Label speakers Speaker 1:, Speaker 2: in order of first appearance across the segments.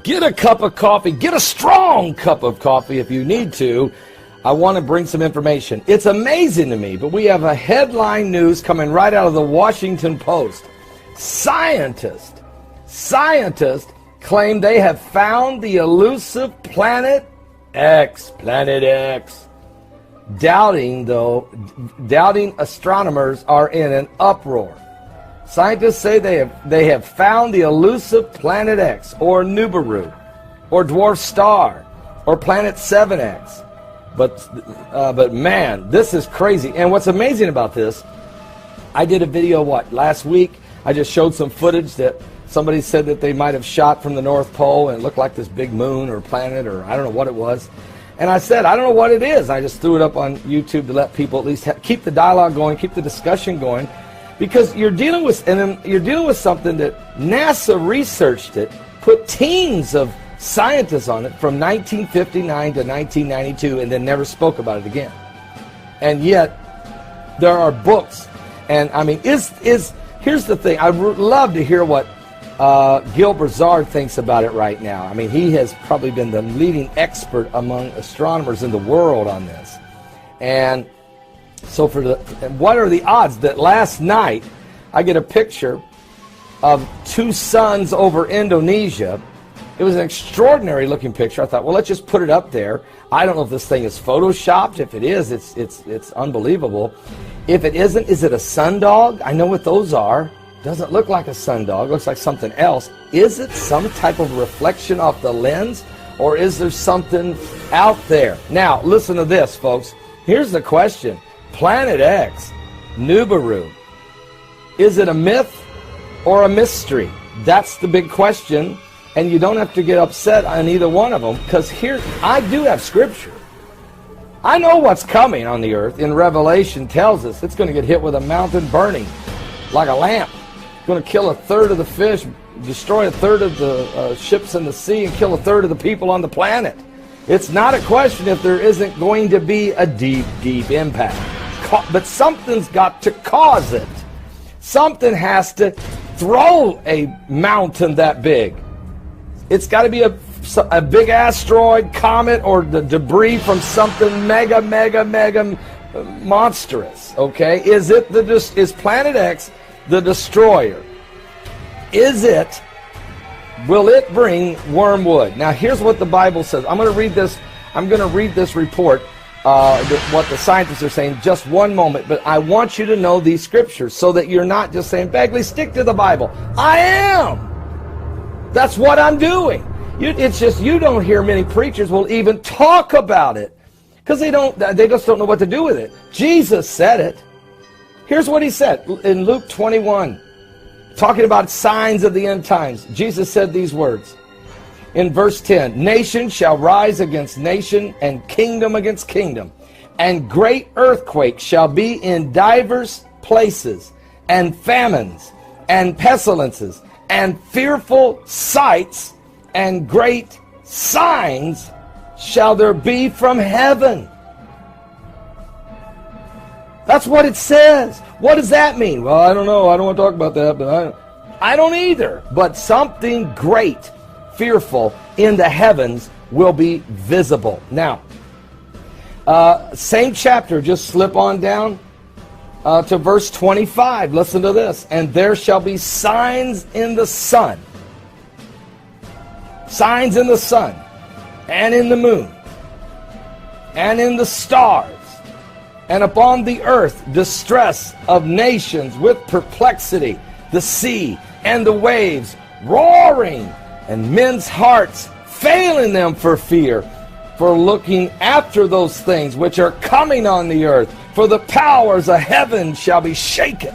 Speaker 1: Get a cup of coffee. Get a strong cup of coffee if you need to. I want to bring some information. It's amazing to me, but we have a headline news coming right out of the Washington Post. Scientists claim they have found the elusive Planet X. Doubting astronomers are in an uproar. Scientists say they have found the elusive Planet X, or Nibiru, or dwarf star, or Planet 7X. But man, this is crazy. And what's amazing about this, I did a video, last week? I just showed some footage that somebody said that they might have shot from the North Pole, and it looked like this big moon or planet, or I don't know what it was. And I said, I don't know what it is. I just threw it up on YouTube to let people at least keep the dialogue going, keep the discussion going. Because you're dealing with something that NASA researched it, put teams of scientists on it from 1959 to 1992, and then never spoke about it again. And yet, there are books. And I mean, here's the thing. I would love to hear what Gil Brazard thinks about it right now. I mean, he has probably been the leading expert among astronomers in the world on this. And so what are the odds that last night I get a picture of two suns over Indonesia? It was an extraordinary looking picture. I thought, well, let's just put it up there. I don't know if this thing is photoshopped. If it is, it's unbelievable. If it isn't, is it a sundog? I know what those are. Doesn't look like a sundog. Looks like something else. Is it some type of reflection off the lens, or is there something out there? Now, listen to this, folks. Here's the question. Planet X, Nibiru, is it a myth or a mystery? That's the big question, and you don't have to get upset on either one of them, because here, I do have scripture. I know what's coming on the earth. In Revelation tells us it's going to get hit with a mountain burning like a lamp. It's going to kill a third of the fish, destroy a third of the ships in the sea, and kill a third of the people on the planet. It's not a question if there isn't going to be a deep, deep impact. But something's got to cause it. Something has to throw a mountain that big. It's got to be a big asteroid, comet, or the debris from something mega monstrous. Okay, is Planet X the destroyer? Will it bring wormwood? Now, here's what the Bible says. I'm going to read this report. What the scientists are saying, just one moment, but I want you to know these scriptures so that you're not just saying, Bagley, stick to the Bible. I am. That's what I'm doing. It's just you don't hear many preachers will even talk about it because they just don't know what to do with it. Jesus said it. Here's what he said in Luke 21, talking about signs of the end times. Jesus said these words. In verse 10, nation shall rise against nation, and kingdom against kingdom, and great earthquakes shall be in divers places, and famines, and pestilences, and fearful sights, and great signs shall there be from heaven. That's what it says. What does that mean? Well, I don't know. I don't want to talk about that, but I don't either. But something great, fearful in the heavens will be visible. Now, same chapter, just slip on down to verse 25. Listen to this. And there shall be signs in the sun. Signs in the sun, and in the moon, and in the stars, and upon the earth distress of nations with perplexity, the sea and the waves roaring, and men's hearts failing them for fear, for looking after those things which are coming on the earth, for the powers of heaven shall be shaken.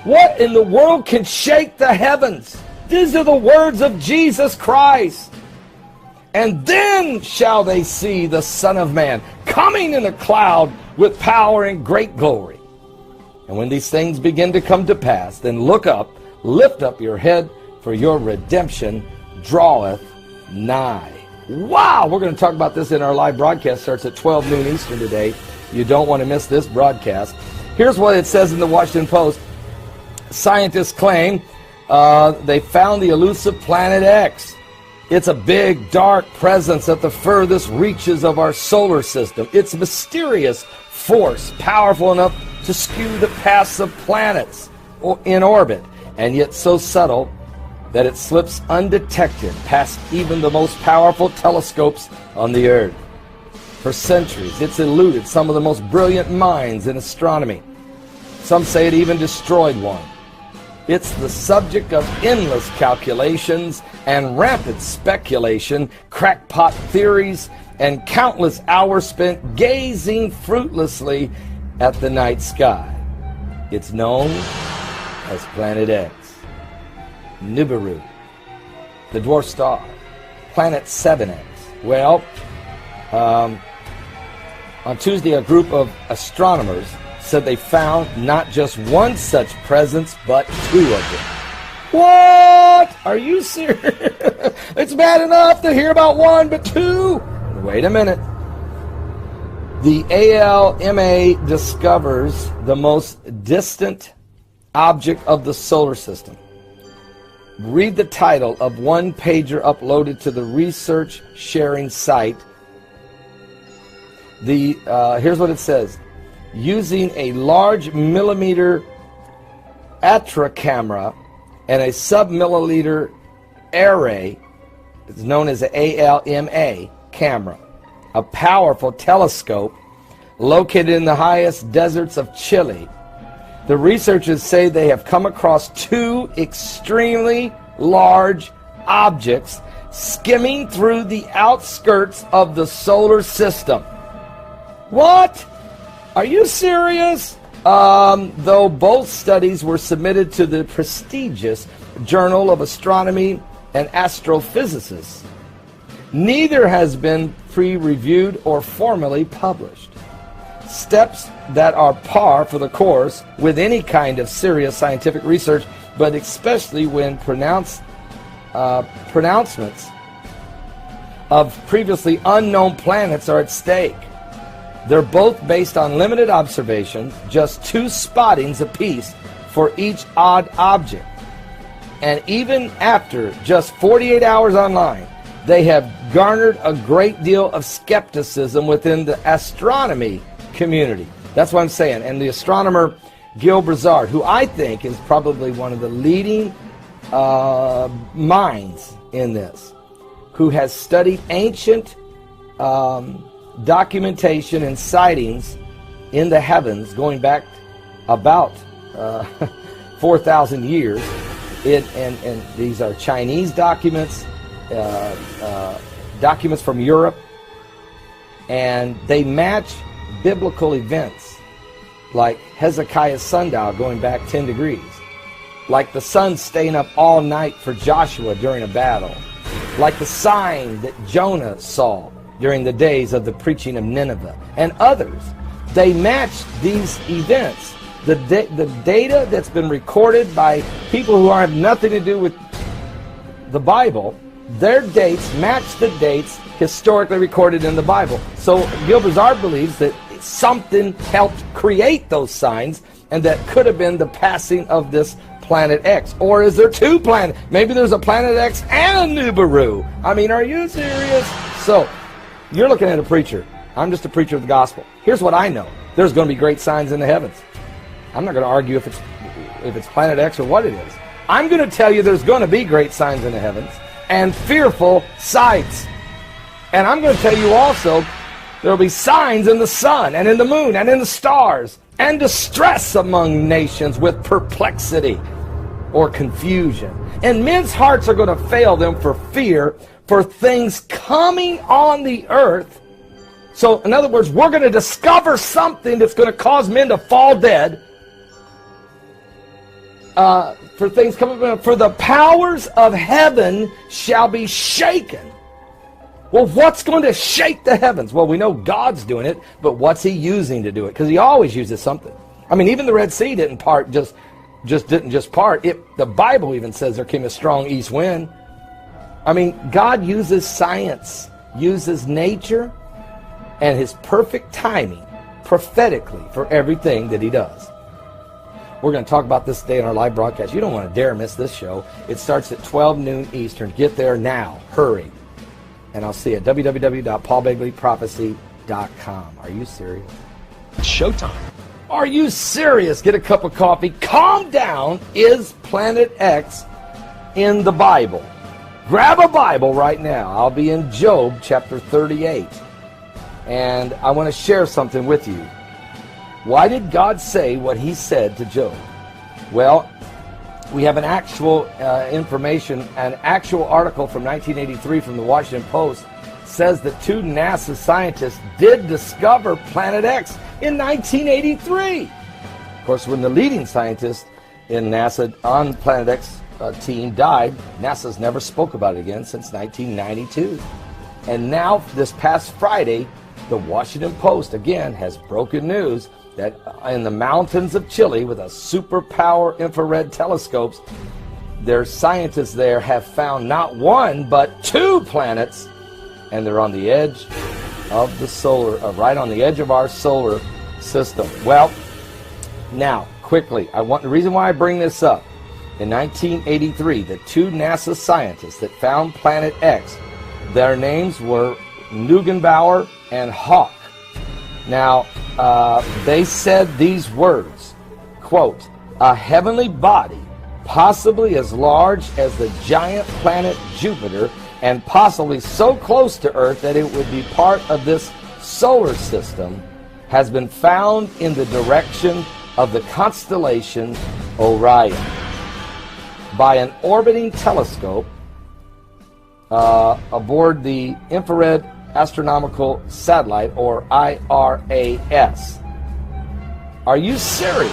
Speaker 1: What in the world can shake the heavens? These are the words of Jesus Christ. And then shall they see the Son of Man coming in a cloud with power and great glory. And when these things begin to come to pass, then look up, lift up your head, for your redemption draweth nigh. Wow! We're going to talk about this in our live broadcast. Starts at 12 noon Eastern today. You don't want to miss this broadcast. Here's what it says in the Washington Post. Scientists claim They found the elusive planet X. It's a big, dark presence at the furthest reaches of our solar system. It's a mysterious force, powerful enough to skew the paths of planets in orbit, and yet so subtle that it slips undetected past even the most powerful telescopes on the Earth. For centuries, it's eluded some of the most brilliant minds in astronomy. Some say it even destroyed one. It's the subject of endless calculations and rampant speculation, crackpot theories, and countless hours spent gazing fruitlessly at the night sky. It's known as Planet X, Nibiru, the dwarf star, Planet 7X. Well, on Tuesday, a group of astronomers said they found not just one such presence, but two of them. What? Are you serious? It's bad enough to hear about one, but two? Wait a minute. The ALMA discovers the most distant object of the solar system. Read the title of one pager uploaded to the research sharing site. Here's what it says. Using a large millimeter ATRA camera and a sub-milliliter array, it's known as the ALMA camera, a powerful telescope located in the highest deserts of Chile. The researchers say they have come across two extremely large objects skimming through the outskirts of the solar system. What? Are you serious? Though both studies were submitted to the prestigious Journal of Astronomy and Astrophysics, neither has been pre-reviewed or formally published. Steps that are par for the course with any kind of serious scientific research, but especially when pronouncements of previously unknown planets are at stake. They're both based on limited observations, just 2 spottings apiece for each odd object. And even after just 48 hours online, they have garnered a great deal of skepticism within the astronomy community. That's what I'm saying. And the astronomer Gil Brazard, who I think is probably one of the leading minds in this, who has studied ancient documentation and sightings in the heavens going back about 4,000 years. And these are Chinese documents, documents from Europe, and they match biblical events like Hezekiah's sundial going back 10 degrees, like the sun staying up all night for Joshua during a battle, like the sign that Jonah saw during the days of the preaching of Nineveh, and others. They match these events. The data that's been recorded by people who have nothing to do with the Bible, their dates match the dates historically recorded in the Bible. So Gil Brazard believes that something helped create those signs, and that could have been the passing of this Planet X. Or is there 2 planets? Maybe there's a Planet X and a Nibiru. I mean, are you serious? So, you're looking at a preacher. I'm just a preacher of the gospel. Here's what I know. There's going to be great signs in the heavens. I'm not going to argue if it's Planet X or what it is. I'm going to tell you there's going to be great signs in the heavens and fearful sights. And I'm going to tell you also there will be signs in the sun and in the moon and in the stars, and distress among nations with perplexity or confusion. And men's hearts are going to fail them for fear for things coming on the earth. So, in other words, we're going to discover something that's going to cause men to fall dead. For things coming, for the powers of heaven shall be shaken. Well, what's going to shake the heavens? Well, we know God's doing it, but what's He using to do it? Because He always uses something. I mean, even the Red Sea didn't part didn't part. The Bible even says there came a strong east wind. I mean, God uses science, uses nature, and His perfect timing prophetically for everything that He does. We're going to talk about this today in our live broadcast. You don't want to dare miss this show. It starts at 12 noon Eastern. Get there now. Hurry. And I'll see you at www.paulbegleyprophecy.com. Are you serious?
Speaker 2: Showtime.
Speaker 1: Are you serious? Get a cup of coffee. Calm down. Is Planet X in the Bible? Grab a Bible right now. I'll be in Job chapter 38. And I want to share something with you. Why did God say what he said to Job? Well, we have an actual information, an actual article from 1983 from the Washington Post says that 2 NASA scientists did discover Planet X in 1983. Of course, when the leading scientist in NASA on Planet X team died, NASA's never spoke about it again since 1992. And now, this past Friday, the Washington Post again has broken news that in the mountains of Chile with a superpower infrared telescopes, their scientists there have found not 1 but 2 planets, and they're on the edge of the solar, right on the edge of our solar system. Well, now quickly, the reason why I bring this up, in 1983, the 2 NASA scientists that found Planet X, their names were Neugebauer and Hawk. Now, they said these words, quote, "A heavenly body, possibly as large as the giant planet Jupiter, and possibly so close to Earth that it would be part of this solar system, has been found in the direction of the constellation Orion by an orbiting telescope aboard the Infrared Astronomical Satellite, or IRAS." Are you serious?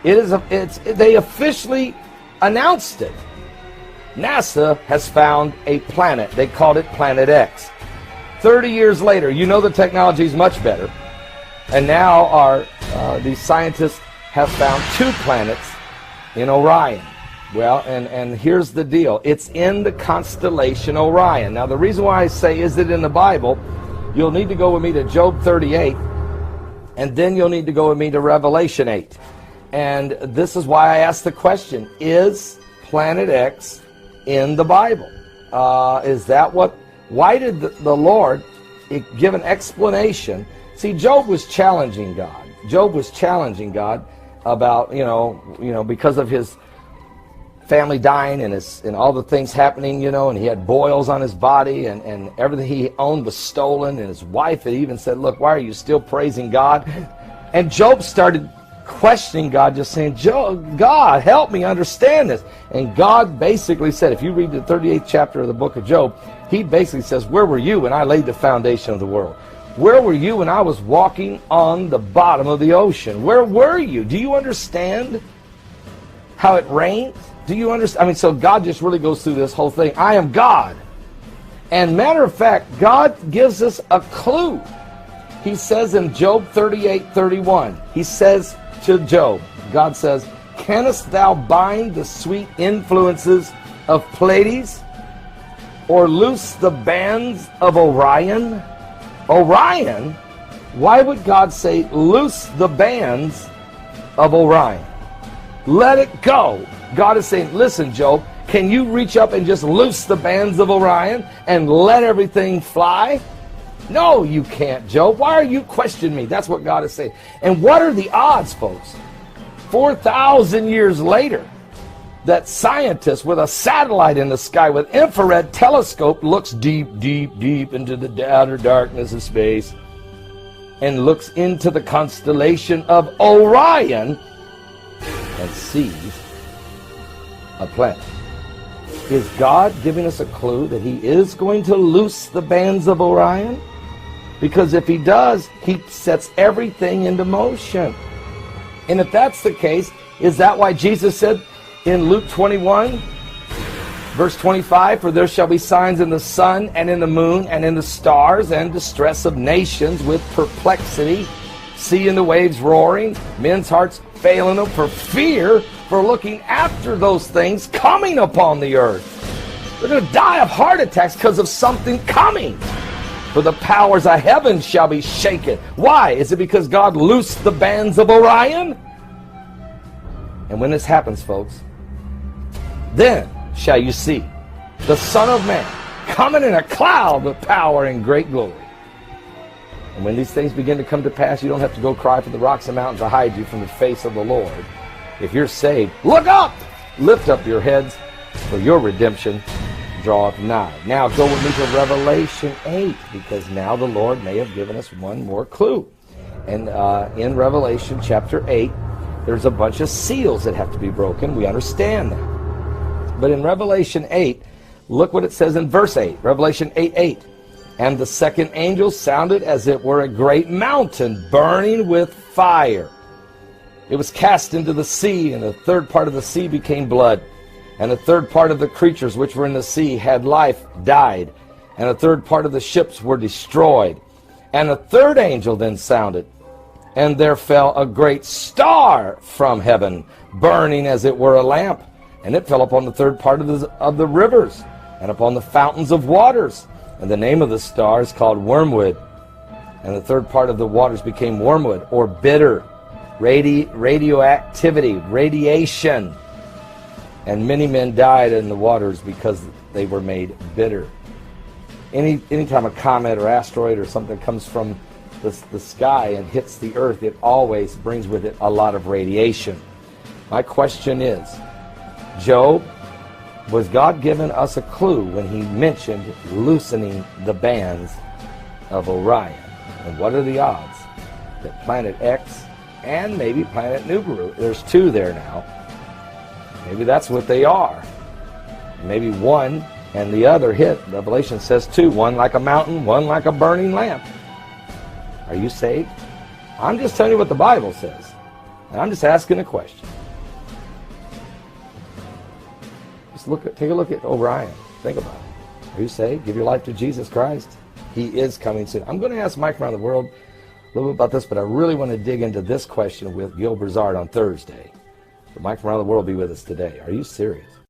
Speaker 1: They officially announced it. NASA has found a planet. They called it Planet X. 30 years later, you know the technology is much better. And now these scientists have found 2 planets in Orion. Well, and here's the deal. It's in the constellation Orion. Now, the reason why I say, is it in the Bible, you'll need to go with me to Job 38, and then you'll need to go with me to Revelation 8. And this is why I asked the question, is Planet X in the Bible? Why did the Lord give an explanation? See, Job was challenging God. Job was challenging God about, because of his family dying and all the things happening, and he had boils on his body, and everything he owned was stolen, and his wife had even said, "Look, why are you still praising God?" And Job started questioning God, just saying, "God, help me understand this." And God basically said, if you read the 38th chapter of the book of Job, he basically says, "Where were you when I laid the foundation of the world? Where were you when I was walking on the bottom of the ocean? Where were you? Do you understand how it rains? Do you understand?" So God just really goes through this whole thing. I am God. And matter of fact, God gives us a clue. He says in Job 38:31, he says to Job, God says, "Canst thou bind the sweet influences of Pleiades, or loose the bands of Orion?" Orion? Why would God say, loose the bands of Orion? Let it go. God is saying, listen, Job, can you reach up and just loose the bands of Orion and let everything fly? No, you can't, Job. Why are you questioning me? That's what God is saying. And what are the odds, folks? 4,000 years later, that scientist with a satellite in the sky with infrared telescope looks deep, deep, deep into the outer darkness of space and looks into the constellation of Orion and sees a planet. Is God giving us a clue that he is going to loose the bands of Orion? Because if he does, he sets everything into motion. And if that's the case, is that why Jesus said in Luke 21, verse 25, "For there shall be signs in the sun and in the moon and in the stars, and distress of nations with perplexity, sea and the waves roaring, men's hearts failing them for fear, for looking after those things coming upon the earth." They're going to die of heart attacks because of something coming. "For the powers of heaven shall be shaken." Why? Is it because God loosed the bands of Orion? And when this happens, folks, then shall you see the Son of Man coming in a cloud with power and great glory. And when these things begin to come to pass, you don't have to go cry for the rocks and mountains to hide you from the face of the Lord. If you're saved, look up! Lift up your heads, for your redemption draweth nigh. Now go with me to Revelation 8, because now the Lord may have given us one more clue. And in Revelation chapter 8, there's a bunch of seals that have to be broken. We understand that. But in Revelation 8, look what it says in verse 8. Revelation 8:8. And the second angel sounded as it were a great mountain burning with fire. It was cast into the sea, and the third part of the sea became blood. And the third part of the creatures which were in the sea had life, died. And the third part of the ships were destroyed. And the third angel then sounded, and there fell a great star from heaven, burning as it were a lamp. And it fell upon the third part of the rivers, and upon the fountains of waters. And the name of the star is called Wormwood. And the third part of the waters became wormwood, or bitter, radioactivity, radiation. And many men died in the waters because they were made bitter. Anytime a comet or asteroid or something comes from the sky and hits the earth, it always brings with it a lot of radiation. My question is, Job, was God giving us a clue when he mentioned loosening the bands of Orion? And what are the odds that Planet X and maybe Planet Nibiru, there's two there now, maybe that's what they are. Maybe one and the other hit. Revelation says two, one like a mountain, one like a burning lamp. Are you saved? I'm just telling you what the Bible says. And I'm just asking a question. Just take a look at Orion. Think about it. Are you saved? Give your life to Jesus Christ. He is coming soon. I'm going to ask Mike around the world a little bit about this, but I really want to dig into this question with Gil Brazard on Thursday. But Mike from around the world will be with us today. Are you serious?